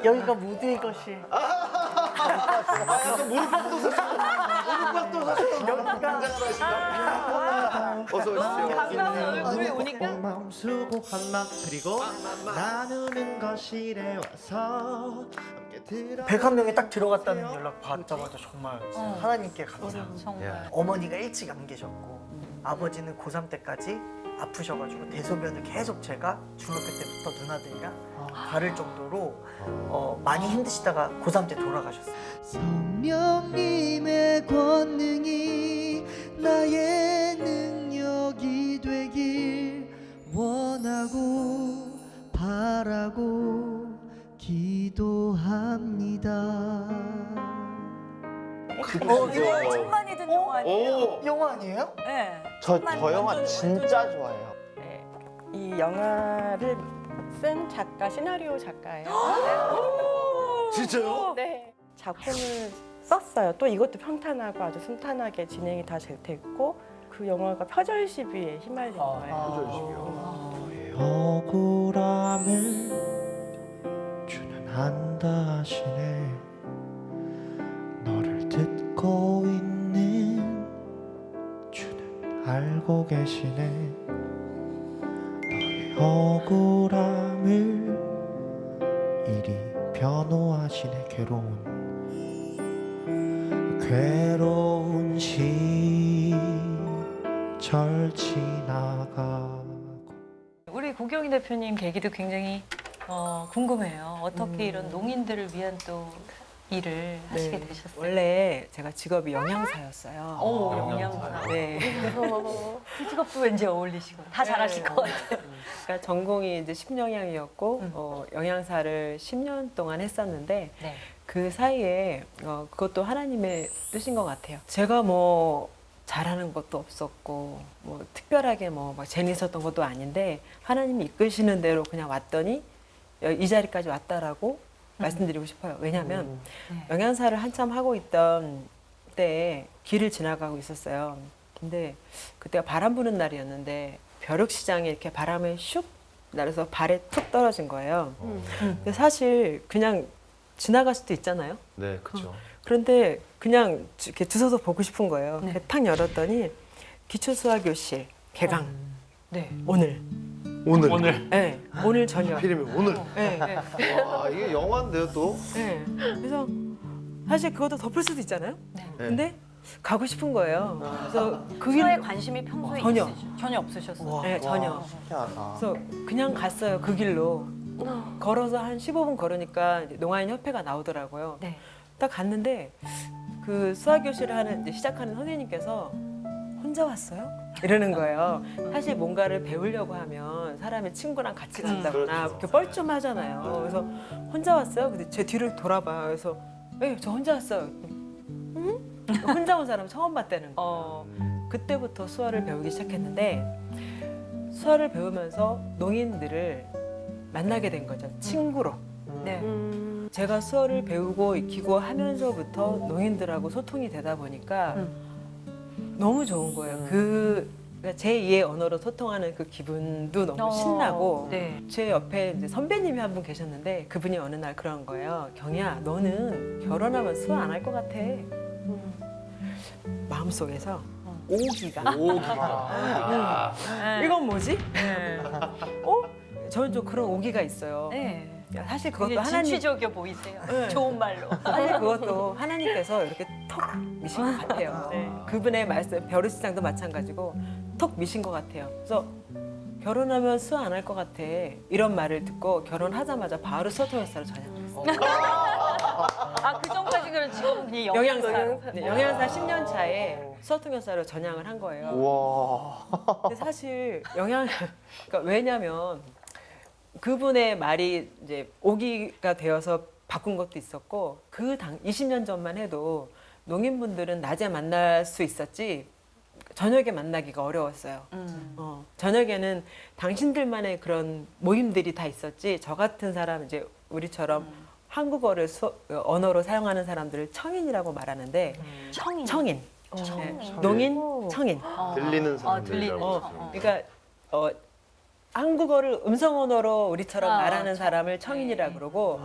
여기가 모두의 것이. 약간 무릎팍도 사시고 여기가 어서 오십시오. 반가운 얼굴에 오니까 마음 수고한 맘 그리고 나누는 것이래 와서 함께 들어 101명이 딱 들어갔다는 연락 받자마자 정말 하나님께 감사. 정말 어머니가 일찍 안 계셨고 아버지는 고3 때까지 아프셔가지고 대소변을 계속 제가 중학교 때부터 누나들이랑 가를 정도로 많이 힘드시다가 고3 때 돌아가셨어요. 성령님의 권능이 나의 능력이 되길 원하고 바라고 기도합니다. 이거 참 많이 듣는 영화 아니에요? 영화 아니에요? 네. 저 천만 영화 완전, 진짜 좋아해요. 네, 이 영화를 쓴 작가, 시나리오 작가예요. 진짜요? 네. 작품을 썼어요. 또 이것도 평탄하고 아주 순탄하게 진행이 다 잘 됐고 그 영화가 표절 시비에 휘말린 거예요. 억울함을 주는 한다 하시네. 너를 듣고 있는 주는 알고 계시네. 너의 억울함을 이리 변호하시네. 괴로운 시절 지나가고. 우리 고경희 대표님 계기도 굉장히 궁금해요. 어떻게 이런 농인들을 위한 또 일을 하시게 되셨어요? 원래 제가 직업이 영양사였어요. 오, 영양사. 네. 그 직업도 왠지 어울리시고 다 잘하실 것 같아요. 그러니까 전공이 이제 식영양이었고 영양사를 10년 동안 했었는데 네. 그 사이에 그것도 하나님의 뜻인 것 같아요. 제가 뭐 잘하는 것도 없었고 뭐 특별하게 뭐 막 재미있었던 것도 아닌데 하나님이 이끄시는 대로 그냥 왔더니 이 자리까지 왔다라고 말씀드리고 싶어요. 왜냐하면 영양사를 한참 하고 있던 때에 길을 지나가고 있었어요. 근데 그때가 바람 부는 날이었는데 벼룩시장에 이렇게 바람에 슉 날아서 발에 툭 떨어진 거예요. 근데 사실 그냥 지나갈 수도 있잖아요. 네, 그렇죠. 그런데 그냥 이렇게 주워서 보고 싶은 거예요. 네. 탁 열었더니 기초수화교실 개강 네. 오늘. 네, 오늘 저녁. 하필이면 오늘. 네, 와, 이게 영화인데요, 또? 네. 그래서 사실 그것도 덮을 수도 있잖아요. 네. 근데 가고 싶은 거예요. 그래서 그 수화에 길 관심이 평소에 전혀. 전혀 없으셨어요. 네, 전혀. 신기하다. 그래서 그냥 갔어요. 그 길로. 걸어서 한 15분 걸으니까 이제 농아인 협회가 나오더라고요. 네. 딱 갔는데 그 수화교실을 하는 이제 시작하는 선생님께서 혼자 왔어요? 이러는 거예요. 사실 뭔가를 배우려고 하면 사람의 친구랑 같이 간다거나 그렇죠. 이렇게 뻘쭘하잖아요. 그래서 혼자 왔어요? 근데 제 뒤를 돌아봐요. 그래서 네, 저 혼자 왔어요. 응? 혼자 온 사람 처음 봤다는 거예요. 그때부터 수화를 배우기 시작했는데 수화를 배우면서 농인들을 만나게 된 거죠. 친구로. 네. 제가 수어를 배우고 익히고 하면서부터 농인들하고 소통이 되다 보니까 너무 좋은 거예요. 그러니까 제2의 언어로 소통하는 그 기분도 너무 신나고 네. 제 옆에 이제 선배님이 한 분 계셨는데 그분이 어느 날 그런 거예요. 경희야, 너는 결혼하면 수어 안 할 것 같아. 마음속에서 오기가 이건 뭐지? 네. 저는 좀 그런 오기가 있어요. 네. 사실 그것도 되게 하나님 진취적이어 보이세요. 네. 좋은 말로. 사실 그것도 하나님께서 이렇게 톡 미신 것 같아요. 그분의 말씀, 벼르시장도 마찬가지고 톡 미신 것 같아요. 그래서 결혼하면 수화 안 할 것 같아. 이런 말을 듣고 결혼하자마자 바로 수어통역사로 전향했어요. 아, 그 전까지 그런 직업이 영양사. 네, 영양사 10년 차에 수어통역사로 전향을 한 거예요. 우와. 근데 사실 그러니까 왜냐면 그분의 말이 이제 오기가 되어서 바꾼 것도 있었고 20년 전만 해도 농인분들은 낮에 만날 수 있었지 저녁에 만나기가 어려웠어요. 저녁에는 당신들만의 그런 모임들이 다 있었지 저 같은 사람 이제 우리처럼 한국어를 언어로 사용하는 사람들을 청인이라고 말하는데 청인. 네, 농인, 청인. 들리는 사람들. 들리는. 그러니까 한국어를 음성 언어로 우리처럼 아, 말하는 그렇죠. 사람을 청인이라고 네. 그러고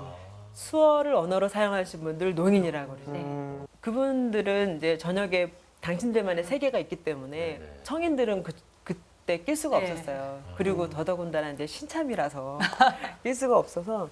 수어를 언어로 사용하시는 분들 농인이라고 그러죠. 네. 그분들은 이제 저녁에 당신들만의 세계가 있기 때문에 네네. 청인들은 그때 낄 수가 네. 없었어요. 그리고 더더군다나 이제 신참이라서 낄 수가 없어서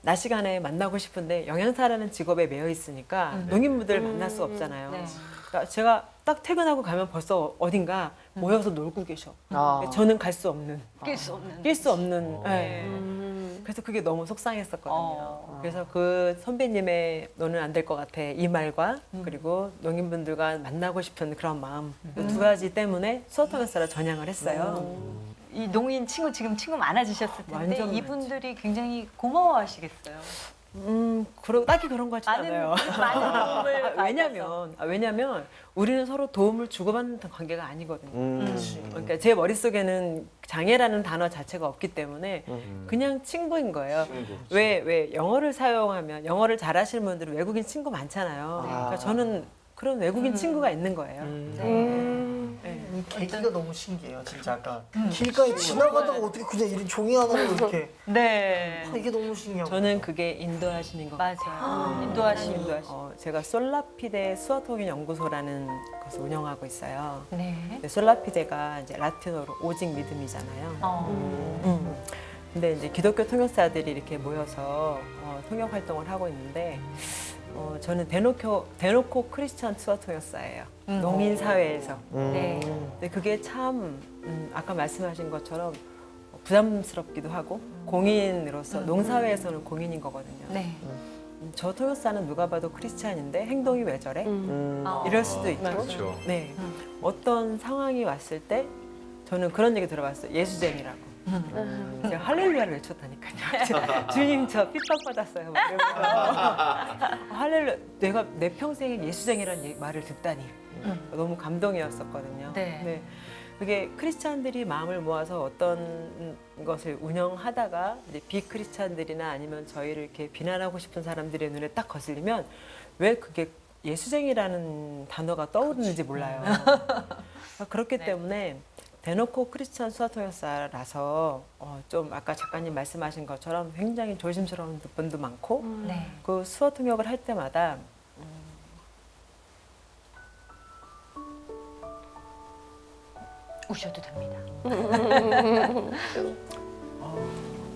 낮 시간에 만나고 싶은데 영양사라는 직업에 매여 있으니까 농인분들을 만날 수 없잖아요. 네. 그러니까 제가 딱 퇴근하고 가면 벌써 어딘가 모여서 놀고 계셔. 아. 저는 갈 수 없는, 낄 수 없는. 낄 수 없는. 네. 네. 그래서 그게 너무 속상했었거든요. 어. 그래서 그 선배님의 너는 안 될 것 같아 이 말과 그리고 농인분들과 만나고 싶은 그런 마음 이 두 가지 때문에 수어통역사를 전향을 했어요. 이 농인 친구 지금 친구 많아지셨을 텐데 완전 이분들이 굉장히 고마워하시겠어요. 그리고 딱히 그런 것 같지 많은 않아요. 많은 도움을 왜냐면 우리는 서로 도움을 주고받는 관계가 아니거든요. 음. 그러니까 제 머릿속에는 장애라는 단어 자체가 없기 때문에 그냥 친구인 거예요. 친구. 왜 영어를 사용하면 영어를 잘하시는 분들은 외국인 친구 많잖아요. 그러니까 저는 그런 외국인 친구가 있는 거예요. 네. 이 계기가 너무 신기해요. 진짜 아까 길가에 지나가다가 어떻게 그냥 이런 종이 하나로 이렇게 네. 이게 너무 신기하고. 저는 그게 인도하시는 것 같아요. 맞아요. 인도하신 제가 솔라피데 수어통역 연구소라는 것을 운영하고 있어요. 네. 근데 솔라피데가 이제 라틴어로 오직 믿음이잖아요. 근데 이제 기독교 통역사들이 이렇게 모여서 통역 활동을 하고 있는데 저는 대놓고 크리스천 수어 통역사예요. 농인 사회에서. 네. 근데 그게 참 아까 말씀하신 것처럼 부담스럽기도 하고 공인으로서 농사회에서는 공인인 거거든요. 네. 저 통역사는 누가 봐도 크리스찬인데 행동이 왜 저래? 아. 이럴 수도 있고. 그렇죠. 네. 어떤 상황이 왔을 때 저는 그런 얘기 들어봤어요. 예수쟁이라고. 제가 할렐루야를 외쳤다니까요. 주님 저 핍박받았어요. 막 이러면서. 할렐루야, 내가 내 평생에 예수쟁이라는 말을 듣다니 너무 감동이었었거든요. 네. 그게 크리스찬들이 마음을 모아서 어떤 것을 운영하다가 이제 비크리스찬들이나 아니면 저희를 이렇게 비난하고 싶은 사람들의 눈에 딱 거슬리면 왜 그게 예수쟁이라는 단어가 떠오르는지 몰라요. 그렇기 네. 때문에 대놓고 크리스찬 수어통역사라서 좀 아까 작가님 말씀하신 것처럼 굉장히 조심스러운 분도 많고 네. 그 수어통역을 할 때마다 우셔도 됩니다.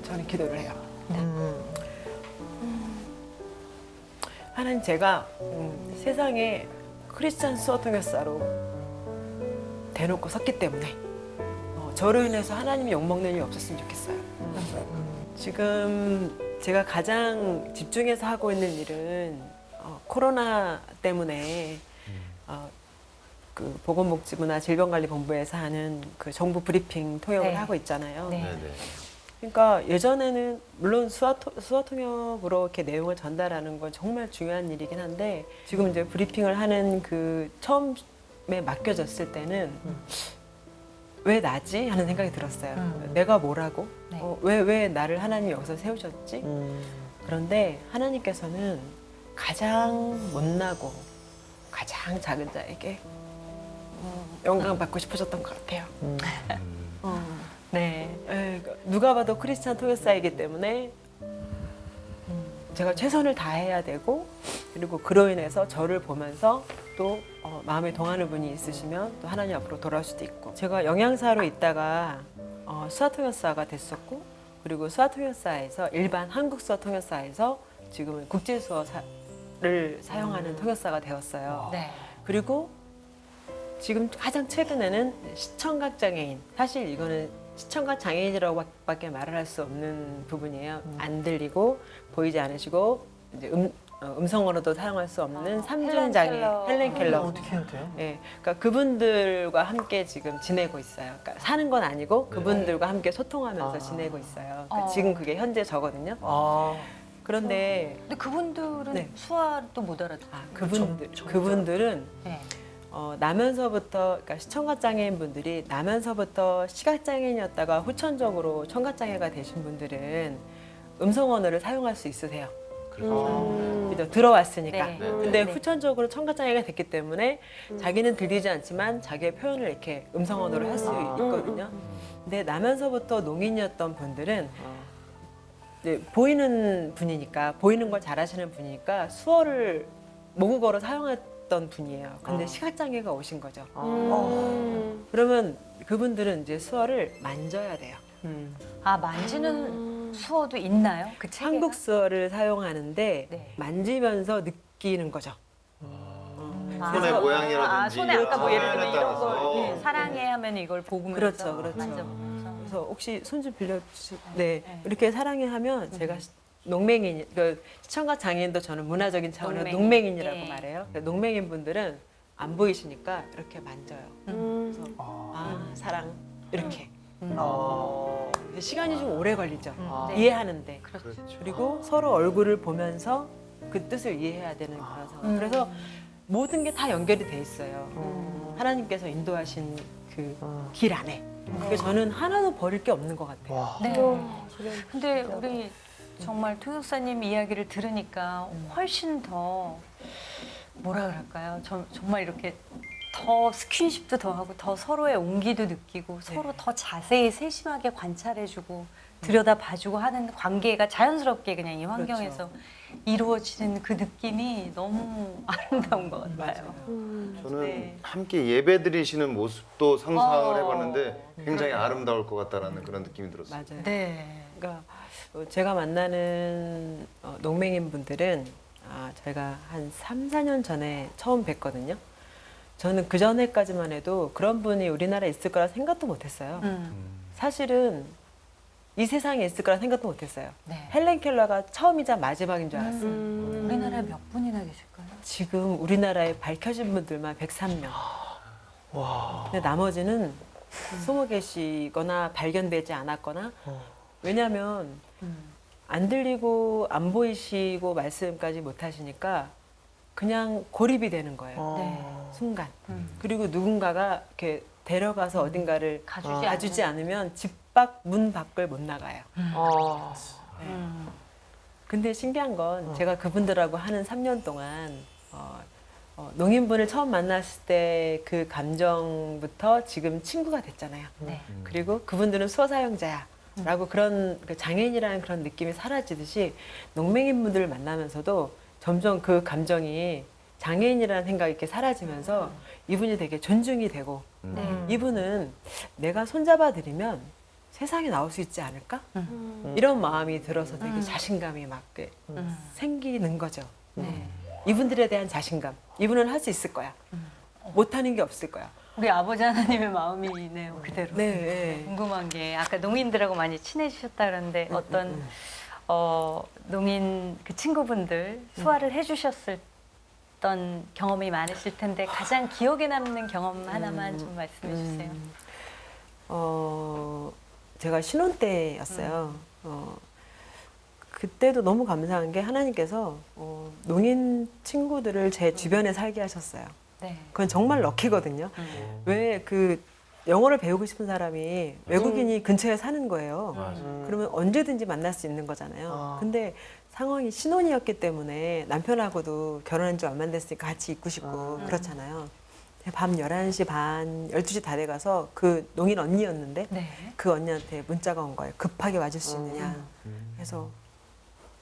저는 기도를 해요. 음. 하나님 제가 세상에 크리스찬 수어통역사로 대놓고 섰기 때문에 저로 인해서 하나님이 욕먹는 일이 없었으면 좋겠어요. 지금 제가 가장 집중해서 하고 있는 일은 코로나 때문에 그 보건복지부나 질병관리본부에서 하는 그 정부 브리핑 통역을 네. 하고 있잖아요. 네. 네네. 그러니까 예전에는 물론 수어통역으로 이렇게 내용을 전달하는 건 정말 중요한 일이긴 한데 지금 이제 브리핑을 하는 그 처음에 맡겨졌을 때는 왜 나지? 하는 생각이 들었어요. 내가 뭐라고? 네. 왜 나를 하나님이 여기서 세우셨지? 그런데 하나님께서는 가장 못나고 가장 작은 자에게 영광 받고 싶으셨던 것 같아요. 네. 그러니까 누가 봐도 크리스찬 통역사이기 때문에 제가 최선을 다해야 되고 그리고 그로 인해서 저를 보면서 또 마음에 동하는 분이 있으시면 또 하나님 앞으로 돌아올 수도 있고 제가 영양사로 있다가 수화통역사가 됐었고 그리고 수화통역사에서 일반 한국 수화통역사에서 지금은 국제수어를 사용하는 통역사가 되었어요. 네. 그리고 지금 가장 최근에는 시청각 장애인. 사실 이거는 시청각 장애인이라고밖에 말을 할 수 없는 부분이에요. 안 들리고 보이지 않으시고 이제 음성으로도 사용할 수 없는 삼중 장애 헬렌 켈러. 어떻게 해야 돼요? 예, 그러니까 그분들과 함께 지금 지내고 있어요. 그러니까 사는 건 아니고 그분들과 함께 소통하면서 지내고 있어요. 그러니까 지금 그게 현재 저거든요. 아, 그런데 근데 그분들은 네. 수화도 못 알아듣죠. 그분들은 네. 나면서부터 그러니까 시청각 장애인 분들이 나면서부터 시각 장애인이었다가 후천적으로 청각 장애가 되신 분들은 음성 언어를 사용할 수 있으세요. 그죠? 들어왔으니까. 네. 근데 네. 후천적으로 청각 장애가 됐기 때문에 자기는 들리지 않지만 자기의 표현을 이렇게 음성 언어로 할 수 있거든요. 근데 나면서부터 농인이었던 분들은 이제 보이는 분이니까 보이는 걸 잘하시는 분이니까 수어를 모국어로 사용했던 분이에요. 근데 시각장애가 오신 거죠. 그러면 그분들은 이제 수어를 만져야 돼요. 아, 만지는 수어도 있나요? 그 책에? 한국 수어를 사용하는데 네. 만지면서 느끼는 거죠. 손의 모양이라든지 아, 손에 아까 뭐 예를 들면 이런 따라서. 걸 네, 사랑해 하면 이걸 보면서 그렇죠, 그렇죠. 만져보면서. 그래서 혹시 손 좀 빌려주실? 네. 이렇게 사랑해 하면 제가 농맹인, 그 시청각 장애인도 저는 문화적인 차원에서 농맹인. 농맹인이라고 예. 말해요. 농맹인 분들은 안 보이시니까 이렇게 만져요. 그래서 사랑 이렇게. 시간이 좀 오래 걸리죠. 네. 이해하는데. 그렇죠. 그리고 서로 얼굴을 보면서 그 뜻을 이해해야 되는 그런 상황. 그래서 모든 게 다 연결이 돼 있어요. 하나님께서 인도하신 그 길 안에. 그래서 저는 하나도 버릴 게 없는 것 같아요. 네. 근데 우리 정말 통역사님 이야기를 들으니까 훨씬 더 뭐라 그럴까요? 정말 이렇게 더 스킨십도 더 하고 더 서로의 온기도 느끼고 서로 더 자세히 세심하게 관찰해주고 들여다봐주고 하는 관계가 자연스럽게 그냥 이 환경에서 이루어지는 그 느낌이 너무 아름다운 것 같아요. 저는 네. 함께 예배 드리시는 모습도 상상을 어. 해봤는데 굉장히 아름다울 것 같다라는 그런 느낌이 들었어요. 맞아요. 네. 그러니까 제가 만나는 농맹인 분들은 저희가 한 3, 4년 전에 처음 뵀거든요. 저는 그 전에까지만 해도 그런 분이 우리나라에 있을 거라 생각도 못했어요. 사실은 이 세상에 있을 거라 생각도 못했어요. 네. 헬렌 켈러가 처음이자 마지막인 줄 알았어요. 우리나라에 몇 분이나 계실까요? 지금 우리나라에 밝혀진 분들만 103명. 근데 나머지는 숨어 계시거나 발견되지 않았거나 왜냐하면 안 들리고 안 보이시고 말씀까지 못 하시니까 그냥 고립이 되는 거예요. 네. 순간. 그리고 누군가가 이렇게 데려가서 어딘가를 가주지 않으면 집 밖 문 밖을 못 나가요. 근데 신기한 건 제가 그분들하고 하는 3년 동안 농인분을 처음 만났을 때 그 감정부터 지금 친구가 됐잖아요. 네. 그리고 그분들은 수어 사용자야. 라고 그런 그 장애인이라는 그런 느낌이 사라지듯이 농맹인분들을 만나면서도 점점 그 감정이 장애인이라는 생각이 이렇게 사라지면서 이분이 되게 존중이 되고 이분은 내가 손잡아 드리면 세상에 나올 수 있지 않을까? 이런 마음이 들어서 되게 자신감이 막 생기는 거죠. 네. 이분들에 대한 자신감. 이분은 할 수 있을 거야. 못하는 게 없을 거야. 우리 아버지 하나님의 마음이네요, 그대로. 네. 궁금한 게 아까 농인들하고 많이 친해지셨다 그러는데 어떤 농인 그 친구분들 수화를 해주셨던 경험이 많으실 텐데 가장 기억에 남는 경험 하나만 좀 말씀해 주세요. 제가 신혼 때였어요. 그때도 너무 감사한 게 하나님께서 농인 친구들을 제 주변에 살게 하셨어요. 네. 그건 정말 럭키거든요. 왜 그 영어를 배우고 싶은 사람이 외국인이 근처에 사는 거예요. 그러면 언제든지 만날 수 있는 거잖아요. 근데 상황이 신혼이었기 때문에 남편하고도 결혼한 지 얼마 안 됐으니까 같이 있고 싶고 그렇잖아요. 밤 11시 반, 12시 다 돼가서 그 농인 언니였는데 네. 그 언니한테 문자가 온 거예요. 급하게 와줄 수 있느냐. 그래서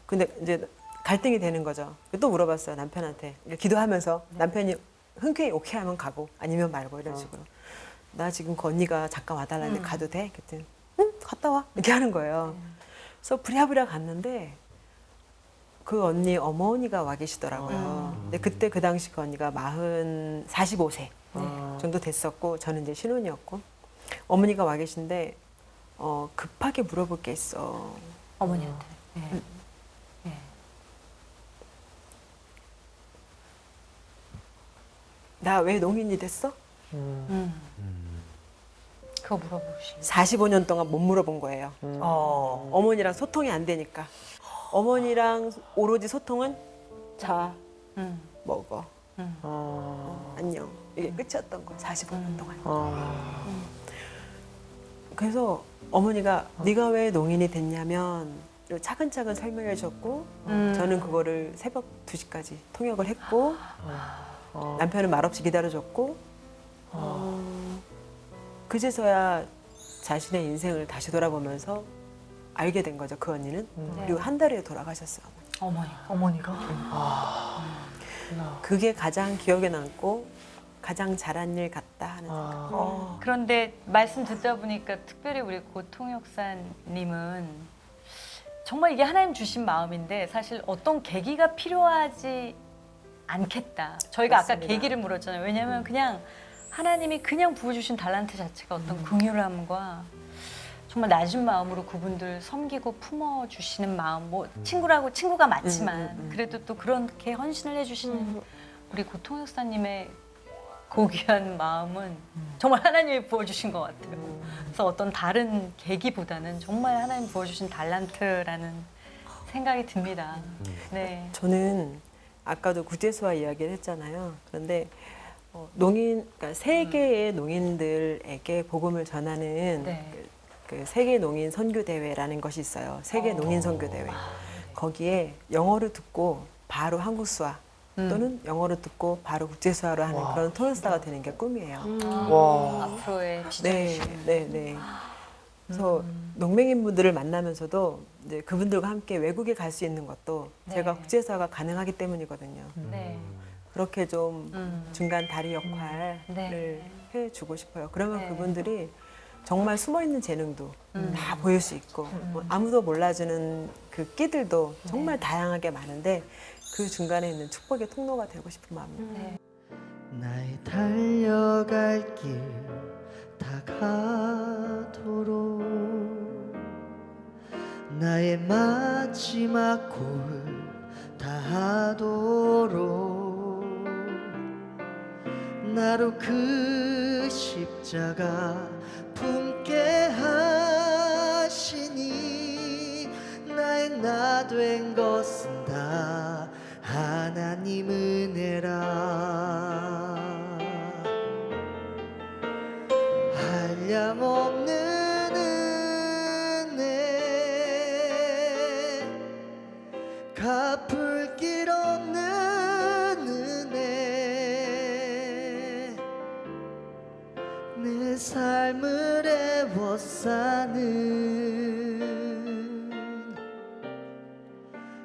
근데 이제 갈등이 되는 거죠. 또 물어봤어요. 남편한테. 기도하면서 남편이 흔쾌히 오케이 하면 가고 아니면 말고 이런 식으로. 나 지금 그 언니가 잠깐 와달라는데 가도 돼? 그랬더니 응? 갔다 와. 이렇게 하는 거예요. 그래서 부랴부랴 갔는데 그 언니 어머니가 와 계시더라고요. 근데 그때 그 당시 그 언니가 45세 정도 됐었고 저는 이제 신혼이었고 어머니가 와 계신데 급하게 물어볼 게 있어. 어머니한테. 네. 네. 나 왜 농인이 됐어? 그거 물어보시고. 45년 동안 못 물어본 거예요. 어머니랑 소통이 안 되니까. 어머니랑 오로지 소통은 자, 먹어, 안녕. 이게 끝이었던 거예요. 45년 동안. 그래서 어머니가 네가 왜 농인이 됐냐면 차근차근 설명해 주셨고 저는 그거를 새벽 2시까지 통역을 했고 남편은 말없이 기다려줬고 그제서야 자신의 인생을 다시 돌아보면서 알게 된 거죠. 그 언니는. 네. 그리고 한 달 후에 돌아가셨어요. 어머니가. 그게 가장 기억에 남고 가장 잘한 일 같다 하는 생각. 그런데 말씀 듣다 보니까 특별히 우리 고통역사님은 정말 이게 하나님 주신 마음인데 사실 어떤 계기가 필요하지 않겠다. 저희가 맞습니다. 아까 계기를 물었잖아요. 왜냐하면 그냥 하나님이 그냥 부어주신 달란트 자체가 어떤 긍휼함과 정말 낮은 마음으로 그분들 섬기고 품어주시는 마음, 뭐 친구가 맞지만 그래도 또 그렇게 헌신을 해주시는 우리 고통역사님의 고귀한 마음은 정말 하나님이 부어주신 것 같아요. 그래서 어떤 다른 계기보다는 정말 하나님 부어주신 달란트라는 생각이 듭니다. 네. 저는 아까도 구제소와 이야기를 했잖아요. 그런데 그러니까 세계의 농인들에게 복음을 전하는 네. 그 세계 농인 선교 대회라는 것이 있어요. 세계 농인 선교 대회. 거기에 영어를 듣고 바로 한국 수화 또는 영어를 듣고 바로 국제 수화로 하는 그런 통역사가 되는 게 꿈이에요. 와. 앞으로의 네, 비전이시네요. 네, 네. 그래서 농맹인 분들을 만나면서도 이제 그분들과 함께 외국에 갈 수 있는 것도 네. 제가 국제 수화가 가능하기 때문이거든요. 네. 그렇게 좀 중간 다리 역할을 네. 해주고 싶어요. 그러면 네. 그분들이 정말 숨어있는 재능도 다 보일 수 있고 뭐 아무도 몰라주는 그 끼들도 정말 다양하게 많은데 그 중간에 있는 축복의 통로가 되고 싶은 마음입니다. 네. 나의 달려갈 길 다가도록 나의 마지막 골 다하도록 나로 그 십자가 품게 하시니 나의 나 된 것은 다 하나님 은혜라 한량없는 은혜 갚을 길 없는 은혜 내 삶을 애워싸는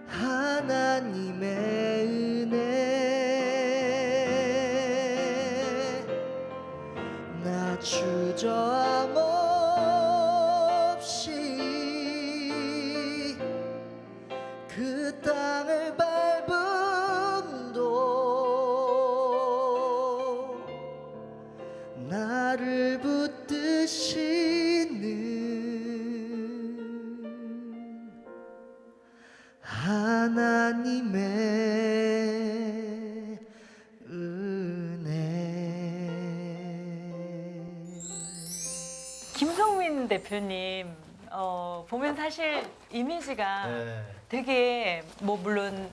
하나님의 은혜 나 주저함 없이 그 땅을 밟음도 나를 붙드시는 하나님의 은혜 김성민 대표님 보면 사실 이미지가 네. 되게 뭐 물론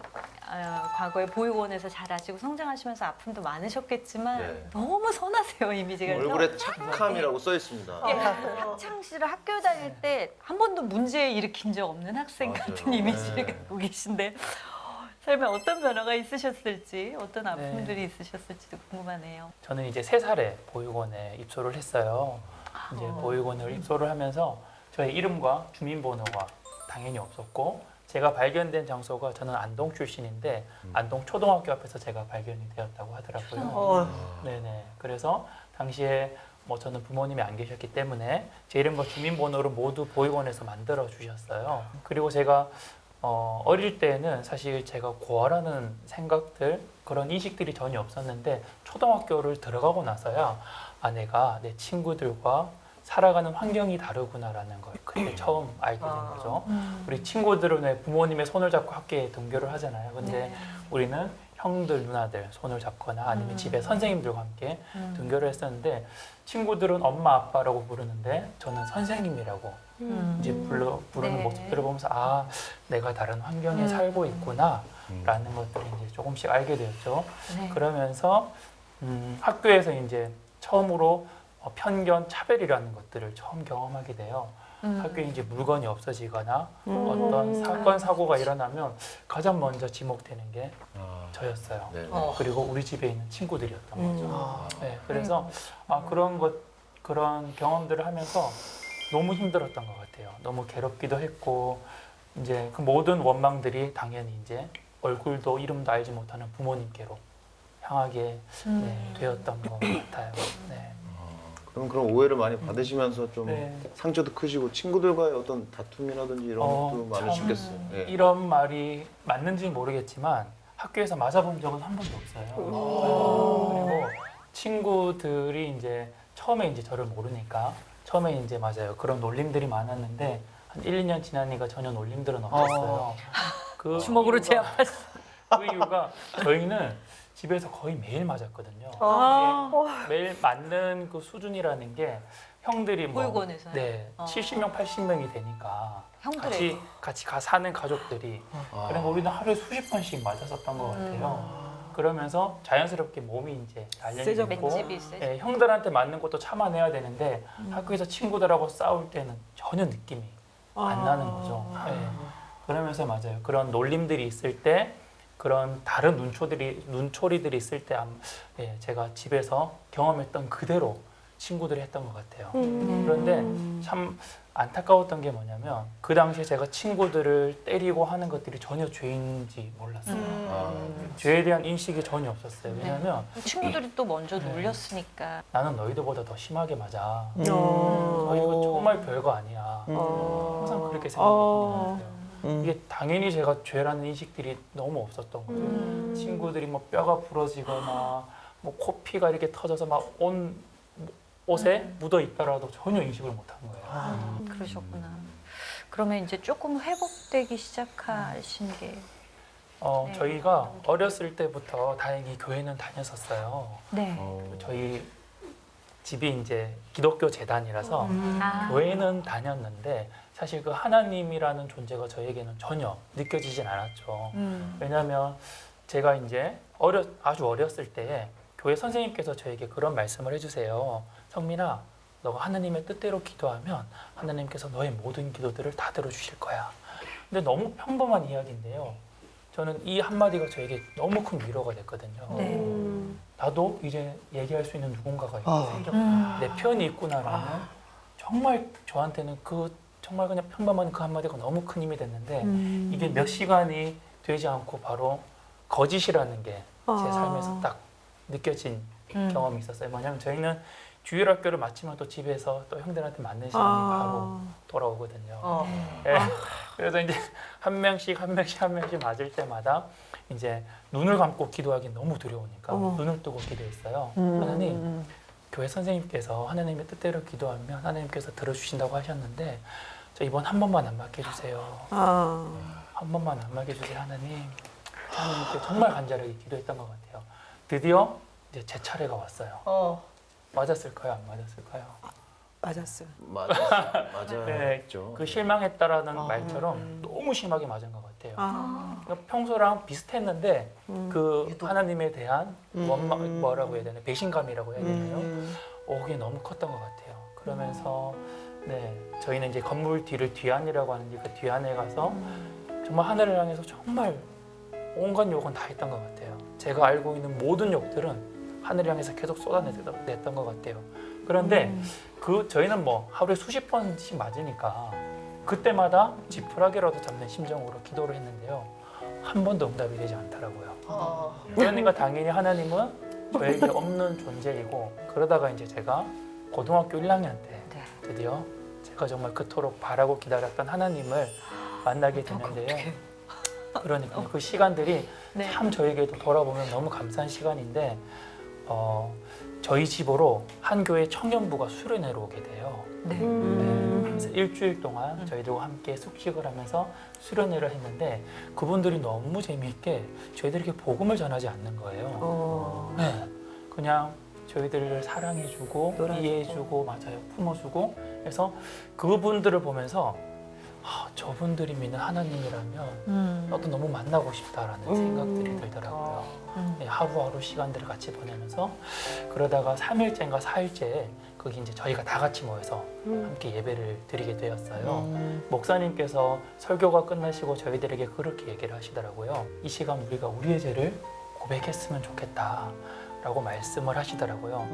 과거에 보육원에서 자라시고 성장하시면서 아픔도 많으셨겠지만 네. 너무 선하세요 이미지가. 얼굴에 착함이라고 써 있습니다. 예, 학창 시절 학교 다닐 때 한 번도 문제 일으킨 적 없는 학생 맞아요. 같은 이미지를 네. 갖고 계신데 삶에 어떤 변화가 있으셨을지 어떤 아픔들이 있으셨을지도 궁금하네요. 저는 이제 3살에 보육원에 입소를 했어요. 이제 보육원을 입소를 하면서 저의 이름과 주민번호가 당연히 없었고 제가 발견된 장소가 저는 안동 출신인데 안동 초등학교 앞에서 제가 발견이 되었다고 하더라고요. 네네. 그래서 당시에 뭐 저는 부모님이 안 계셨기 때문에 제 이름과 주민번호를 모두 보육원에서 만들어 주셨어요. 그리고 제가 어릴 때는 사실 제가 고아라는 생각들 그런 인식들이 전혀 없었는데 초등학교를 들어가고 나서야 내가 내 친구들과 살아가는 환경이 다르구나라는 걸 그때 처음 알게 된 거죠. 우리 친구들은 왜 부모님의 손을 잡고 학교에 등교를 하잖아요. 근데 우리는 형들, 누나들 손을 잡거나 아니면 집에 선생님들과 함께 등교를 했었는데 친구들은 엄마, 아빠라고 부르는데 저는 선생님이라고 이제 부르는 네. 모습들을 보면서 내가 다른 환경에 살고 있구나라는 것들을 이제 조금씩 알게 되었죠. 네. 그러면서 학교에서 이제 처음으로 편견, 차별이라는 것들을 처음 경험하게 돼요. 학교에 이제 물건이 없어지거나 어떤 사건, 사고가 일어나면 가장 먼저 지목되는 게 저였어요. 네. 그리고 우리 집에 있는 친구들이었던 거죠. 네, 그래서 그런 경험들을 하면서 너무 힘들었던 것 같아요. 너무 괴롭기도 했고 이제 그 모든 원망들이 당연히 이제 얼굴도 이름도 알지 못하는 부모님께로 향하게 되었던 것 같아요. 네. 그럼 그런 오해를 많이 받으시면서 좀 네. 상처도 크시고 친구들과의 어떤 다툼이라든지 이런 것도 많으시겠어요. 참 예. 이런 말이 맞는지 모르겠지만 학교에서 맞아본 적은 한 번도 없어요. 그리고 친구들이 이제 처음에 이제 저를 모르니까 처음에 이제 맞아요. 그런 놀림들이 많았는데 한 1, 2년 지나니까 전혀 놀림들은 없었어요. 그 주먹으로 이유가- 제압했어. 그 이유가 저희는 집에서 거의 매일 맞았거든요. 아. 이게 매일 맞는 그 수준이라는 게 형들이 뭐 보육원에서요? 네, 70명, 80명이 되니까 형들의 같이 사는 가족들이 그러니까 우리는 하루에 수십 번씩 맞았었던 것 같아요. 그러면서 자연스럽게 몸이 이제 세죠. 단련이 되고 맷집이 세죠. 예, 형들한테 맞는 것도 참아내야 되는데 학교에서 친구들하고 싸울 때는 전혀 느낌이 안 나는 거죠. 예. 그러면서 맞아요. 그런 놀림들이 있을 때 그런 다른 눈초리들이 있을 때 예, 제가 집에서 경험했던 그대로 친구들이 했던 것 같아요. 그런데 참 안타까웠던 게 뭐냐면 그 당시에 제가 친구들을 때리고 하는 것들이 전혀 죄인지 몰랐어요. 죄에 대한 인식이 전혀 없었어요. 왜냐하면 친구들이 또 먼저 네. 놀렸으니까. 나는 너희들보다 더 심하게 맞아. 너 어. 이거 정말 별거 아니야. 항상 그렇게 생각했던 것 같아요. 이게 당연히 제가 죄라는 인식들이 너무 없었던 거죠. 친구들이 뭐 뼈가 부러지거나 뭐 코피가 이렇게 터져서 막 옷에 묻어 있더라도 전혀 인식을 못한 거예요. 그러셨구나. 그러면 이제 조금 회복되기 시작하신 게 네. 저희가 어렸을 때부터 다행히 교회는 다녔었어요. 네. 저희 집이 이제 기독교 재단이라서 아. 교회는 다녔는데 사실 그 하나님이라는 존재가 저에게는 전혀 느껴지진 않았죠. 왜냐하면 제가 이제 아주 어렸을 때 교회 선생님께서 저에게 그런 말씀을 해주세요. 성민아, 너가 하나님의 뜻대로 기도하면 하나님께서 너의 모든 기도들을 다 들어주실 거야. 근데 너무 평범한 이야기인데요. 저는 이 한마디가 저에게 너무 큰 위로가 됐거든요. 네. 나도 이제 얘기할 수 있는 누군가가 생겼구나. 내 편이 있구나라는 정말 저한테는 정말 그냥 평범한 그 한마디가 너무 큰 힘이 됐는데 이게 몇 시간이 되지 않고 바로 거짓이라는 게 제 삶에서 딱 느껴진 경험이 있었어요. 뭐냐면 저희는 주일학교를 마치면 또 집에서 또 형들한테 맞는 시간이 바로 돌아오거든요. 예. 그래서 이제 한 명씩 맞을 때마다 이제 눈을 감고 기도하기 너무 두려우니까 눈을 뜨고 기도했어요. 하나님, 교회 선생님께서 하나님의 뜻대로 기도하면 하나님께서 들어주신다고 하셨는데 저 이번 한 번만 안 맡겨주세요. 한 번만 안 맡겨주세요, 하나님. 하나님께 정말 간절하게 기도했던 것 같아요. 드디어 이제 제 차례가 왔어요. 맞았을까요? 안 맞았을까요? 맞았어요. 맞아요. 네, 그 실망했다라는 말처럼 너무 심하게 맞은 것 같아요. 그러니까 평소랑 비슷했는데 그 하나님에 대한 원망, 뭐라고 해야 되나, 배신감이라고 해야 되나요? 그게 너무 컸던 것 같아요. 그러면서 네, 저희는 이제 건물 뒤를 뒤안이라고 하는데 그 뒤안에 가서 정말 하늘을 향해서 정말 온갖 욕은 다 했던 것 같아요. 제가 알고 있는 모든 욕들은 하늘을 향해서 계속 쏟아냈던 것 같아요. 그런데 저희는 뭐 하루에 수십 번씩 맞으니까 그때마다 지푸라기라도 잡는 심정으로 기도를 했는데요. 한 번도 응답이 되지 않더라고요. 그러니까 당연히 하나님은 저에게 없는 존재이고, 그러다가 이제 제가 고등학교 1학년 때 드디어 제가 정말 그토록 바라고 기다렸던 하나님을 만나게 되는데요. 그러니까 그 시간들이 참 저에게도 돌아보면 너무 감사한 시간인데 저희 집으로 한 교회 청년부가 수련회로 오게 돼요. 네, 그래서 일주일 동안 저희들과 함께 숙식을 하면서 수련회를 했는데 그분들이 너무 재미있게 저희들에게 복음을 전하지 않는 거예요. 네, 그냥 저희들을 사랑해주고 이해해주고 맞아요, 품어주고. 그래서 그분들을 보면서 저분들이 믿는 하나님이라면 나도 너무 만나고 싶다라는 생각들이 들더라고요. 네, 하루하루 시간들을 같이 보내면서 그러다가 3일째인가 4일째 거기 이제 저희가 다 같이 모여서 함께 예배를 드리게 되었어요. 목사님께서 설교가 끝나시고 저희들에게 그렇게 얘기를 하시더라고요. 이 시간 우리가 우리의 죄를 고백했으면 좋겠다. 라고 말씀을 하시더라고요.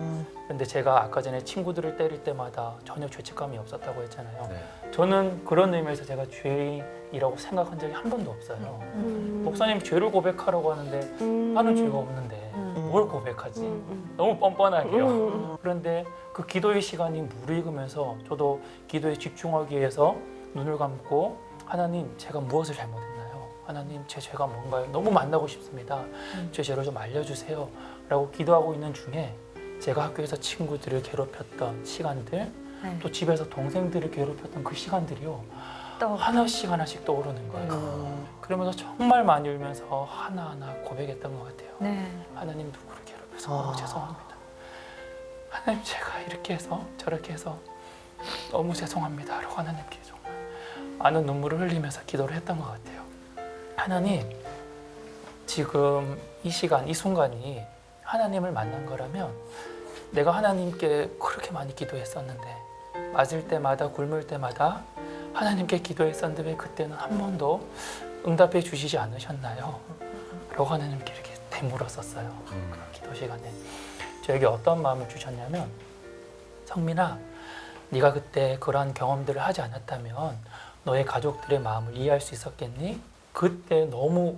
근데 제가 아까 전에 친구들을 때릴 때마다 전혀 죄책감이 없었다고 했잖아요. 네. 저는 그런 의미에서 제가 죄인이라고 생각한 적이 한 번도 없어요. 목사님 죄를 고백하라고 하는데 나는 죄가 없는데 뭘 고백하지? 너무 뻔뻔하게요. 그런데 그 기도의 시간이 무르익으면서 저도 기도에 집중하기 위해서 눈을 감고 하나님 제가 무엇을 잘못했나요? 하나님 제 죄가 뭔가요? 너무 만나고 싶습니다. 제 죄를 좀 알려주세요. 라고 기도하고 있는 중에 제가 학교에서 친구들을 괴롭혔던 시간들 네. 또 집에서 동생들을 괴롭혔던 그 시간들이요. 또 하나씩 하나씩 떠오르는 거예요. 그러면서 정말 많이 울면서 하나하나 고백했던 것 같아요. 네. 하나님 누구를 괴롭혀서 너무 죄송합니다. 하나님 제가 이렇게 해서 저렇게 해서 너무 죄송합니다. 라고 하나님께 정말 많은 눈물을 흘리면서 기도를 했던 것 같아요. 하나님 지금 이 시간 이 순간이 하나님을 만난 거라면 내가 하나님께 그렇게 많이 기도했었는데 맞을 때마다 굶을 때마다 하나님께 기도했었는데 왜 그때는 한 번도 응답해 주시지 않으셨나요? 라고 하나님께 이렇게 되물었었어요. 그 기도 시간에 저에게 어떤 마음을 주셨냐면 성민아 네가 그때 그러한 경험들을 하지 않았다면 너의 가족들의 마음을 이해할 수 있었겠니? 그때 너무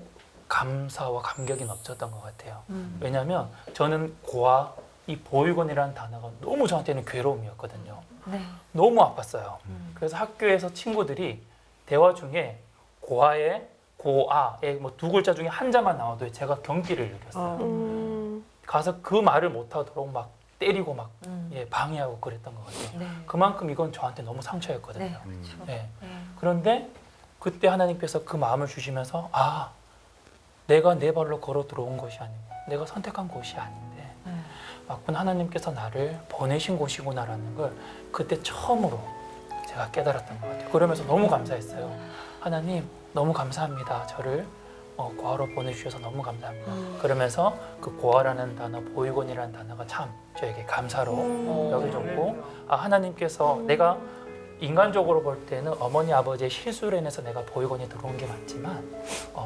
감사와 감격이 넘쳤던 것 같아요. 왜냐하면 저는 고아, 이 보육원이라는 단어가 너무 저한테는 괴로움이었거든요. 네. 너무 아팠어요. 그래서 학교에서 친구들이 대화 중에 고아의 고아의 뭐 두 글자 중에 한 자만 나와도 제가 경기를 느꼈어요. 가서 그 말을 못하도록 막 때리고 막 예, 방해하고 그랬던 것 같아요. 네. 그만큼 이건 저한테 너무 상처였거든요. 네. 그렇죠. 예. 네. 그런데 그때 하나님께서 그 마음을 주시면서 아 내가 내 발로 걸어 들어온 것이 아니고 내가 선택한 곳이 아닌데 네. 맞군 하나님께서 나를 보내신 곳이구나라는 걸 그때 처음으로 제가 깨달았던 것 같아요. 그러면서 너무 감사했어요. 하나님 너무 감사합니다. 저를 고아로 보내주셔서 너무 감사합니다. 그러면서 그 고아라는 단어, 보육원이라는 단어가 참 저에게 감사로 여겨졌고 아 하나님께서 내가 인간적으로 볼 때는 어머니 아버지의 실수로 인해서 내가 보육원에 들어온 게 맞지만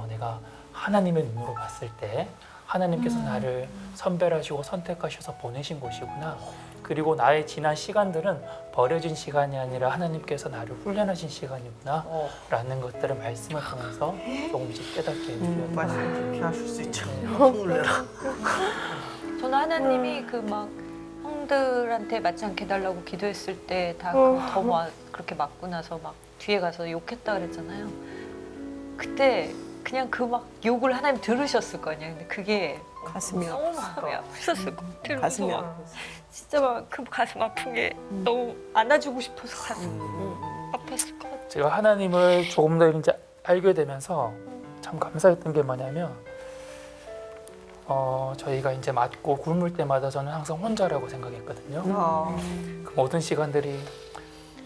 내가 하나님의 눈으로 봤을 때 하나님께서 나를 선별하시고 선택하셔서 보내신 곳이구나. 그리고 나의 지난 시간들은 버려진 시간이 아니라 하나님께서 나를 훈련하신 시간이구나 라는 것들을 말씀을 통해서 조금씩 깨닫게 되었던 것 말씀 같아요. 그렇게 하실 수 있죠. 네. 놀래라. 저는 하나님이 그 막 형들한테 맞지 않게 해달라고 기도했을 때 다 더 그렇게 맞고 나서 막 뒤에 가서 욕했다 그랬잖아요. 그때 그냥 그 막 욕을 하나님 들으셨을 거 아니야. 근데 그게 가슴이 너무 마음이 아프셨을 것 같아요. 가슴이 그래서 막 진짜 막 그 가슴 아픈 게 너무 안아주고 싶어서 가슴 아팠을 것 같아요. 제가 하나님을 조금 더 이제 알게 되면서 참 감사했던 게 뭐냐면 저희가 이제 맞고 굶을 때마다 저는 항상 혼자라고 생각했거든요. 그 모든 시간들이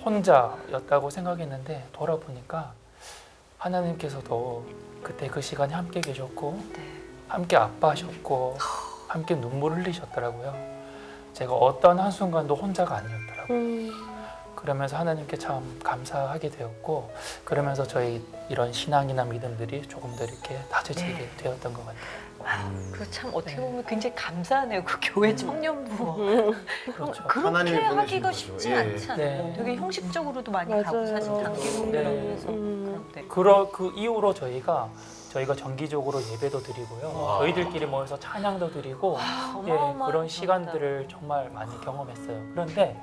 혼자였다고 생각했는데 돌아보니까 하나님께서도 그때 그 시간에 함께 계셨고 함께 아파하셨고 함께 눈물 흘리셨더라고요. 제가 어떤 한순간도 혼자가 아니었더라고요. 그러면서 하나님께 참 감사하게 되었고 그러면서 저희 이런 신앙이나 믿음들이 조금 더 이렇게 다져지게 되었던 것 같아요. 그 참 어떻게 보면 굉장히 감사하네요. 그 교회 청년부 그렇죠. 그렇게 하나님이 보내신 하기가 거죠. 쉽지 예. 않지 않아요? 네. 되게 형식적으로도 많이 가고 맞아요. 사실 단기로 네. 그래서 그런데 그 이후로 저희가 정기적으로 예배도 드리고요. 와. 저희들끼리 모여서 찬양도 드리고 예, 어마어마한 그런 시간들을 정말 많이 경험했어요. 그런데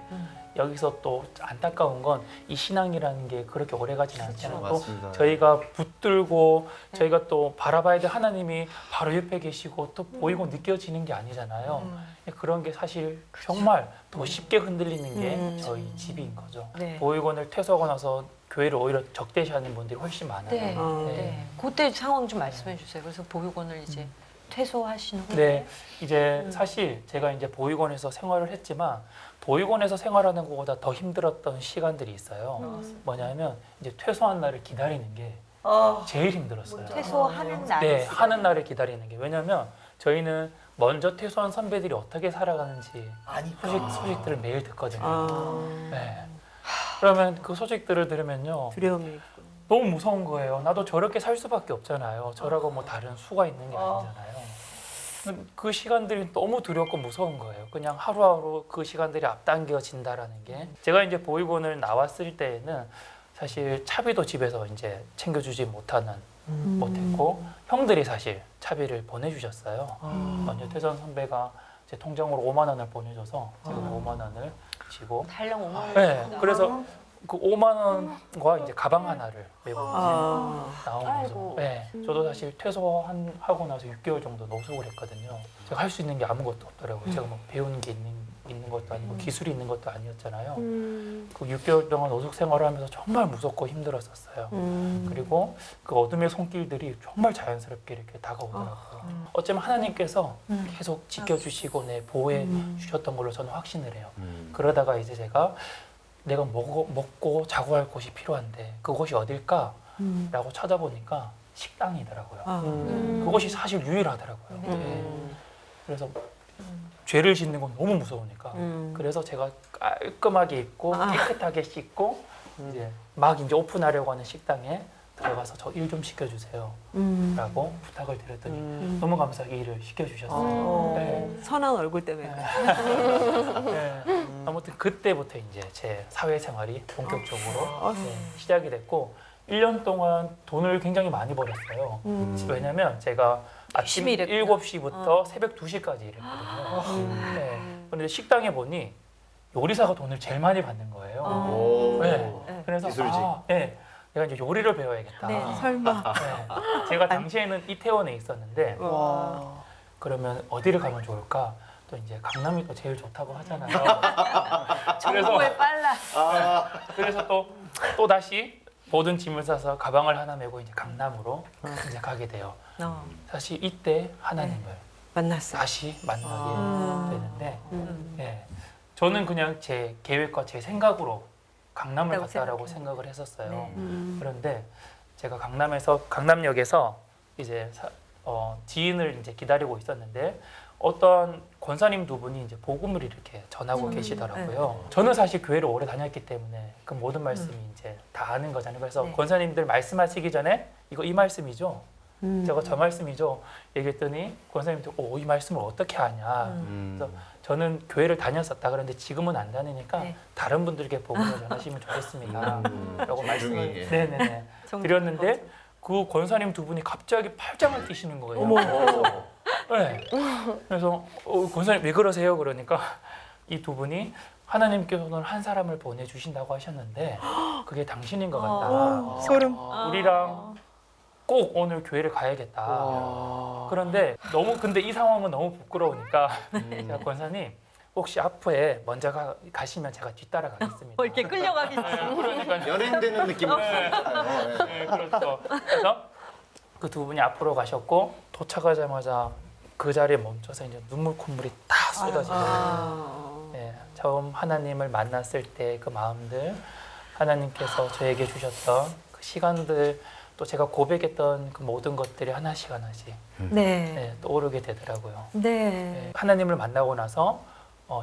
여기서 또 안타까운 건 이 신앙이라는 게 그렇게 오래가지는 않잖아요. 또 맞습니다. 저희가 붙들고 저희가 또 바라봐야 될 하나님이 바로 옆에 계시고 또 보이고 느껴지는 게 아니잖아요. 그런 게 사실 정말 더 쉽게 흔들리는 게 저희 집인 거죠. 네. 보육원을 퇴소하고 나서 교회를 오히려 적대시하는 분들이 훨씬 많아요. 네. 네. 네. 그때 상황 좀 말씀해 주세요. 그래서 보육원을 이제 퇴소하신 후에 네, 이제 사실 제가 이제 보육원에서 생활을 했지만 보육원에서 생활하는 것보다 더 힘들었던 시간들이 있어요. 뭐냐면 이제 퇴소한 날을 기다리는 게 제일 힘들었어요. 퇴소하는 날. 네, 하는 날을 기다리는 게 왜냐면 저희는 먼저 퇴소한 선배들이 어떻게 살아가는지 소식들을 매일 듣거든요. 네. 그러면 그 소식들을 들으면요 두려움이 있고. 너무 무서운 거예요. 나도 저렇게 살 수밖에 없잖아요. 저라고 뭐 다른 수가 있는 게 아니잖아요. 그 시간들이 너무 두렵고 무서운 거예요. 그냥 하루하루 그 시간들이 앞당겨진다라는 게. 제가 이제 보육원을 나왔을 때에는 사실 차비도 집에서 이제 챙겨주지 못했고 형들이 사실 차비를 보내주셨어요. 먼저 태선 선배가 제 통장으로 5만 원을 보내줘서 제가 5만 원을 지고 달랑 5만 원. 네, 그래서 그 5만 원과 이제 가방 하나를 메고 이제 나온 거죠. 아이고. 네, 저도 사실 퇴소하고 나서 6개월 정도 노숙을 했거든요. 제가 할 수 있는 게 아무것도 없더라고요. 제가 뭐 배운 게 있는 것도 아니고 기술이 있는 것도 아니었잖아요. 그 6개월 동안 노숙 생활을 하면서 정말 무섭고 힘들었었어요. 그리고 그 어둠의 손길들이 정말 자연스럽게 이렇게 다가오더라고요. 어쩌면 하나님께서 계속 지켜주시고 보호해 주셨던 걸로 저는 확신을 해요. 그러다가 이제 제가 내가 먹고 자고 할 곳이 필요한데 그곳이 어딜까? 라고 찾아보니까 식당이더라고요. 그것이 사실 유일하더라고요. 네. 그래서 죄를 짓는 건 너무 무서우니까 그래서 제가 깔끔하게 입고 깨끗하게 씻고 이제 오픈하려고 하는 식당에 들어가서 저 일 좀 시켜주세요 라고 부탁을 드렸더니 너무 감사하게 일을 시켜주셨어요. 네. 선한 얼굴 때문에. 네. 아무튼 그때부터 이제 제 사회생활이 본격적으로 시작이 됐고 1년 동안 돈을 굉장히 많이 벌었어요. 왜냐면 제가 아침 열심히 일했구나. 7시부터 새벽 2시까지 일했거든요. 네. 그런데 식당에 보니 요리사가 돈을 제일 많이 받는 거예요. 오. 네. 그래서 기술직. 네. 내가 이제 요리를 배워야겠다. 네. 설마. 네. 제가 당시에는 이태원에 있었는데 와. 그러면 어디를 가면 좋을까? 또 이제 강남이 또 제일 좋다고 하잖아요. 정보에 빨라. 그래서 또 다시 모든 짐을 싸서 가방을 하나 메고 이제 강남으로 이제 가게 돼요. 사실 이때 하나님을 만났어. 다시 만나게 되는데, 저는 그냥 제 계획과 제 생각으로 강남을 그렇다고 갔다라고 생각해요. 생각을 했었어요. 네. 그런데 제가 강남역에서 이제 지인을 이제 기다리고 있었는데 어떤 권사님 두 분이 이제 복음을 이렇게 전하고 계시더라고요. 저는 사실 교회를 오래 다녔기 때문에 그 모든 말씀이 이제 다 아는 거잖아요. 그래서 네. 권사님들 말씀하시기 전에 이거 이 말씀이죠. 저거 저 말씀이죠. 얘기했더니 권사님들 이 말씀을 어떻게 아냐. 그래서 저는 교회를 다녔었다. 그런데 지금은 안 다니니까 네. 다른 분들께 복음을 전하시면 좋겠습니다. 라고 말씀을 중이게. 네네네 드렸는데 그 권사님 두 분이 갑자기 팔짱을 끼시는 거예요. 네. 그래서 권사님 왜 그러세요? 그러니까 이 두 분이 하나님께서는 한 사람을 보내주신다고 하셨는데 그게 당신인 것 같다. 소름. 우리랑 꼭 오늘 교회를 가야겠다. 그런데 근데 이 상황은 너무 부끄러우니까 제가 권사님 혹시 앞에 먼저 가시면 제가 뒤따라 가겠습니다. 이렇게 끌려가기. 그러니까 연예인 되는 느낌. 네, 그렇죠. 그래서 그 두 분이 앞으로 가셨고 도착하자마자 그 자리에 멈춰서 이제 눈물 콧물이 다 쏟아지고 네, 처음 하나님을 만났을 때 그 마음들 하나님께서 저에게 주셨던 그 시간들 또 제가 고백했던 그 모든 것들이 하나씩 네. 떠오르게 되더라고요. 네. 네, 하나님을 만나고 나서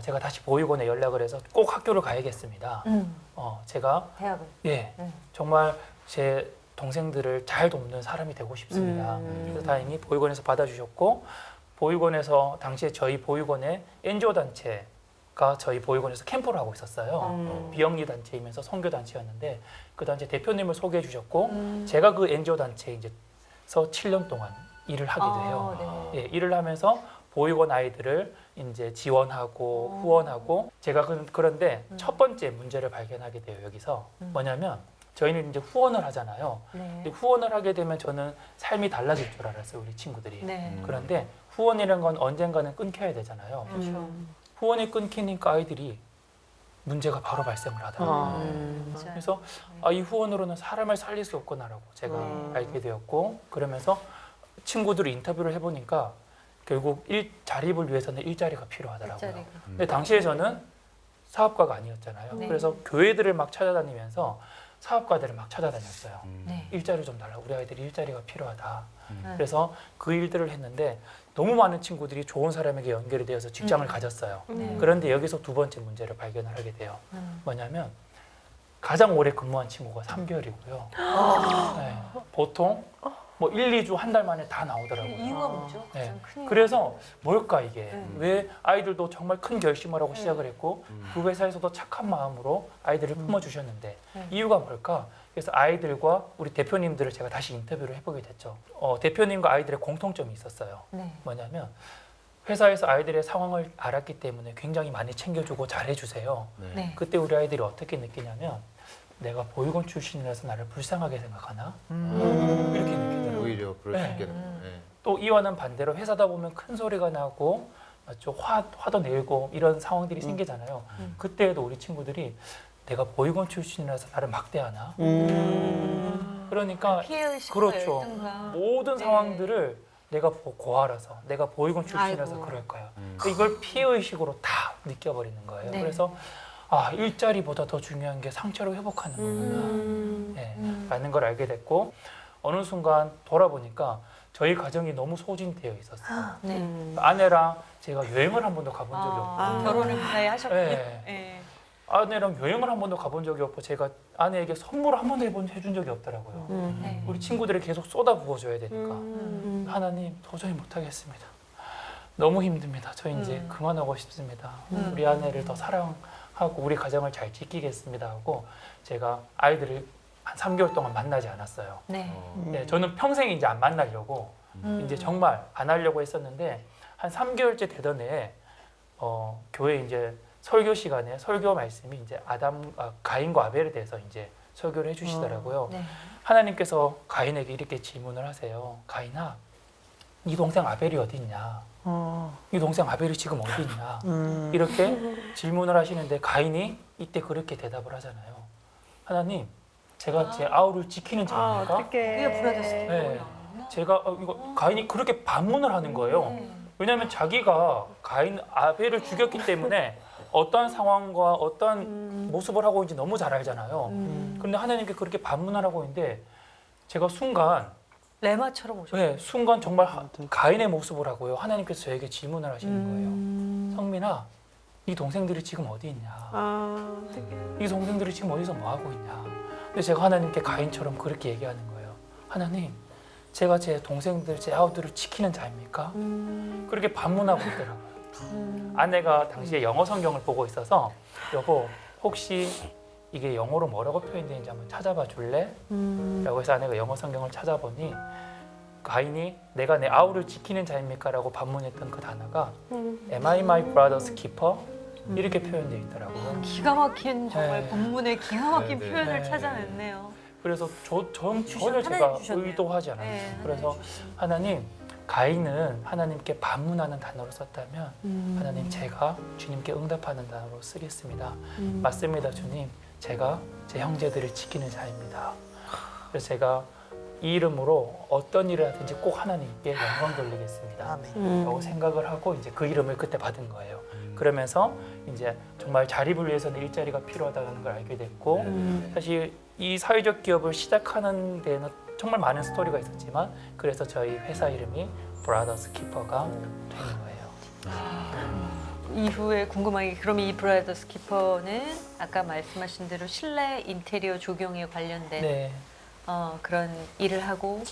제가 다시 보육원에 연락을 해서 꼭 학교를 가야겠습니다. 제가 대학을. 정말 제 동생들을 잘 돕는 사람이 되고 싶습니다. 그래서 다행히 보육원에서 받아주셨고 보육원에서 당시에 저희 보육원에 NGO 단체가 저희 보육원에서 캠프를 하고 있었어요. 비영리 단체이면서 선교 단체였는데 그 단체 대표님을 소개해 주셨고 제가 그 NGO 단체에서 7년 동안 일을 하게 돼요. 네. 일을 하면서 보육원 아이들을 이제 지원하고 후원하고 제가 그런데 첫 번째 문제를 발견하게 돼요. 여기서 뭐냐면 저희는 이제 후원을 하잖아요. 근데 후원을 하게 되면 저는 삶이 달라질 줄 알았어요. 우리 친구들이. 네. 그런데 후원이라는 건 언젠가는 끊겨야 되잖아요. 그렇죠. 후원이 끊기니까 아이들이 문제가 바로 발생을 하더라고요. 그래서 이 후원으로는 사람을 살릴 수 없구나라고 제가 알게 되었고 그러면서 친구들이 인터뷰를 해보니까 결국 자립을 위해서는 일자리가 필요하더라고요. 근데 당시에 저는 사업가가 아니었잖아요. 네. 그래서 교회들을 막 찾아다니면서 사업가들을 막 찾아다녔어요. 네. 일자리 좀 달라. 우리 아이들이 일자리가 필요하다. 그래서 그 일들을 했는데 너무 많은 친구들이 좋은 사람에게 연결이 되어서 직장을 가졌어요. 그런데 여기서 두 번째 문제를 발견을 하게 돼요. 뭐냐면 가장 오래 근무한 친구가 3개월이고요. 네. 보통 뭐 1, 2주 한 달 만에 다 나오더라고요. 이유가 뭐죠? 네. 가장 큰 그래서 뭘까 이게 네. 왜 아이들도 정말 큰 결심을 하고 시작을 했고 그 회사에서도 착한 마음으로 아이들을 품어주셨는데 네. 이유가 뭘까? 그래서 아이들과 우리 대표님들을 제가 다시 인터뷰를 해보게 됐죠. 대표님과 아이들의 공통점이 있었어요. 네. 뭐냐면 회사에서 아이들의 상황을 알았기 때문에 굉장히 많이 챙겨주고 잘해주세요. 네. 그때 우리 아이들이 어떻게 느끼냐면 내가 보육원 출신이라서 나를 불쌍하게 생각하나? 이렇게 느끼더라고요. 오히려 그럴 수 네. 있겠네요. 네. 또 이와는 반대로 회사다 보면 큰 소리가 나고 맞죠? 화도 내고 이런 상황들이 생기잖아요. 그때에도 우리 친구들이 내가 보육원 출신이라서 나를 막대하나? 그러니까 피해의식과 그렇죠. 열등감. 모든 네. 상황들을 내가 고아라서 내가 보육원 출신이라서 아이고. 그럴 거야. 그러니까 이걸 피해의식으로 다 느껴버리는 거예요. 네. 그래서 일자리보다 더 중요한 게 상처를 회복하는 거구나. 네, 라는 걸 알게 됐고 어느 순간 돌아보니까 저희 가정이 너무 소진되어 있었어요. 네. 아내랑 제가 여행을 한 번도 가본 적이 없고 결혼을 무사히 하셨군요. 네. 네. 아내랑 여행을 한 번도 가본 적이 없고 제가 아내에게 선물을 한 번도 해준 적이 없더라고요. 네. 우리 친구들이 계속 쏟아 부어줘야 되니까 하나님 도저히 못하겠습니다. 너무 힘듭니다. 저 이제 그만하고 싶습니다. 우리 아내를 더 사랑하고 우리 가정을 잘 지키겠습니다 하고 제가 아이들을 한 3개월 동안 만나지 않았어요. 네. 네, 저는 평생 이제 안 만나려고 이제 정말 안 하려고 했었는데 한 3개월째 되던 해에 교회 이제 설교 시간에 설교 말씀이 이제 가인과 아벨에 대해서 이제 설교를 해주시더라고요. 네. 하나님께서 가인에게 이렇게 질문을 하세요. 가인아, 네 동생 아벨이 어디 있냐? 네 동생 아벨이 지금 어디 있냐? 이렇게 질문을 하시는데 가인이 이때 그렇게 대답을 하잖아요. 하나님, 제가 제 아우를 지키는 자입니까? 그게 브라더스 네. 제가 이거 가인이 그렇게 반문을 하는 거예요. 왜냐하면 자기가 아벨을 죽였기 때문에 어떠한 상황과 어떠한 모습을 하고 있는지 너무 잘 알잖아요. 그런데 하나님께 그렇게 반문을 하고 있는데 제가 순간 레마처럼 오셨어요. 순간 정말 가인의 모습을 하고요. 하나님께서 저에게 질문을 하시는 거예요. 성민아, 네 동생들이 지금 어디 있냐? 네 동생들이 지금 어디서 뭐 하고 있냐? 근데 제가 하나님께 가인처럼 그렇게 얘기하는 거예요. 하나님, 제가 제 동생들, 제 아우들을 지키는 자입니까? 그렇게 반문하고 있더라고요. 아내가 당시에 영어 성경을 보고 있어서 여보, 혹시 이게 영어로 뭐라고 표현되는지 한번 찾아봐 줄래? 라고 해서 아내가 영어 성경을 찾아보니 가인이 내가 내 아우를 지키는 자입니까? 라고 반문했던 그 단어가 Am I my brother's keeper? 이렇게 표현되어 있더라고요. 기가 막힌 정말 네. 본문의 기가 막힌 네, 네. 표현을 네. 찾아냈네요. 그래서 전혀 하나님 제가 주셨네요. 의도하지 않았어요. 네, 하나님 그래서 하나님, 가인은 하나님께 반문하는 단어로 썼다면 하나님, 제가 주님께 응답하는 단어로 쓰겠습니다. 맞습니다, 주님. 제가 제 형제들을 지키는 자입니다. 그래서 제가 이 이름으로 어떤 일을 하든지 꼭 하나님께 영광 돌리겠습니다. 아멘. 라고 생각을 하고 이제 그 이름을 그때 받은 거예요. 그러면서 이제 정말 자립을 위해서는 일자리가 필요하다는 걸 알게 됐고 사실 이 사회적 기업을 시작하는 데는 정말 많은 스토리가 있었지만 그래서 저희 회사 이름이 브라더스 키퍼가 되는 거예요. 이후에 궁금한 게 그럼 이 브라더스 키퍼는 아까 말씀하신 대로 실내 인테리어 조경에 관련된 네. 그런 일을 하고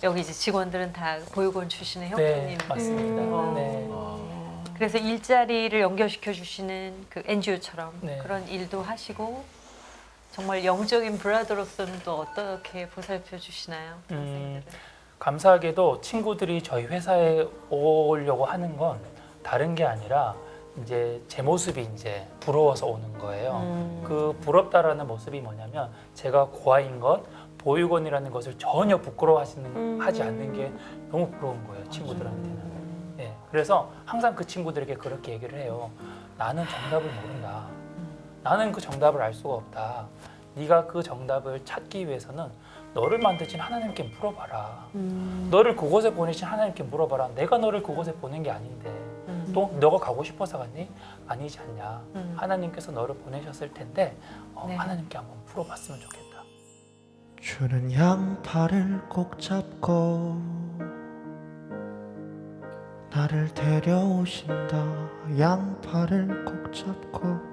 여기 이제 직원들은 다 보육원 출신의 네, 형제님. 맞습니다. 네. 그래서 일자리를 연결시켜 주시는 그 NGO처럼 네. 그런 일도 하시고 정말 영적인 브라더로서는 또 어떻게 보살펴 주시나요? 동생들을? 감사하게도 친구들이 저희 회사에 오려고 하는 건 다른 게 아니라 이제 제 모습이 이제 부러워서 오는 거예요. 그 부럽다라는 모습이 뭐냐면 제가 고아인 것, 보육원이라는 것을 전혀 부끄러워하지 않는 게 너무 부러운 거예요, 친구들한테는. 네, 그래서 항상 그 친구들에게 그렇게 얘기를 해요. 나는 정답을 모른다. 나는 그 정답을 알 수가 없다. 네가 그 정답을 찾기 위해서는 너를 만드신 하나님께 물어봐라. 너를 그곳에 보내신 하나님께 물어봐라. 내가 너를 그곳에 보낸 게 아닌데 또 너가 가고 싶어서 갔니? 아니지 않냐. 하나님께서 너를 보내셨을 텐데 네. 하나님께 한번 물어봤으면 좋겠다. 주는 양팔을 꼭 잡고 나를 데려오신다. 양팔을 꼭 잡고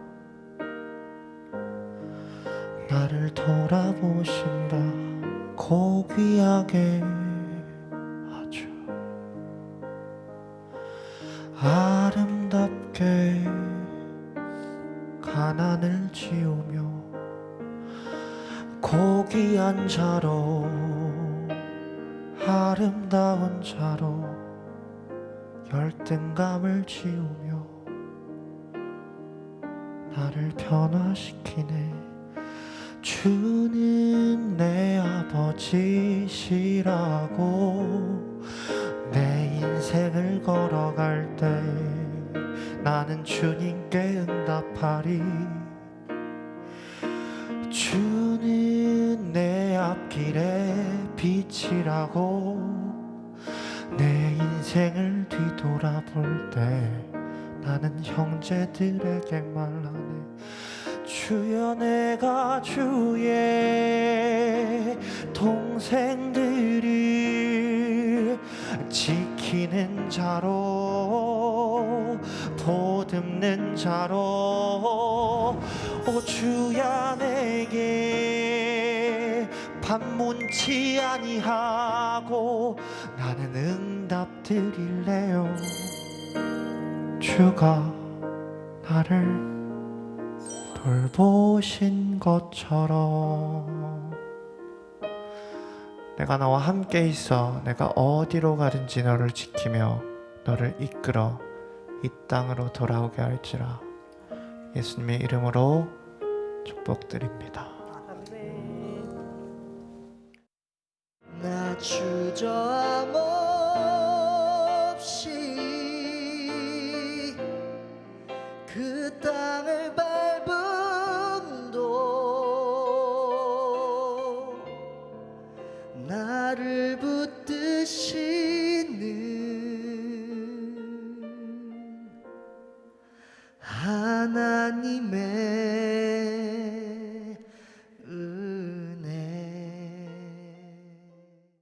나를 돌아보신다. 고귀하게 아름다운 자로 열등감을 지우며 나를 변화시키네. 주는 내 아버지시라고 내 인생을 걸어갈 때 나는 주님께 응답하리. 주는 내 앞길의 빛이라고 내 인생을 뒤돌아볼 때 나는 형제들에게 말하네. 주여 내가 주의 동생들을 지키는 자로 보듬는 자로 오 주야 내게 반문치 아니하고 나는 응답 드릴래요. 주가 나를 돌보신 것처럼 내가 너와 함께 있어 내가 어디로 가든지 너를 지키며 너를 이끌어 이 땅으로 돌아오게 할지라. 예수님의 이름으로 축복드립니다. 나 주저함 없이 그 땅을 밟음도 나를 붙드시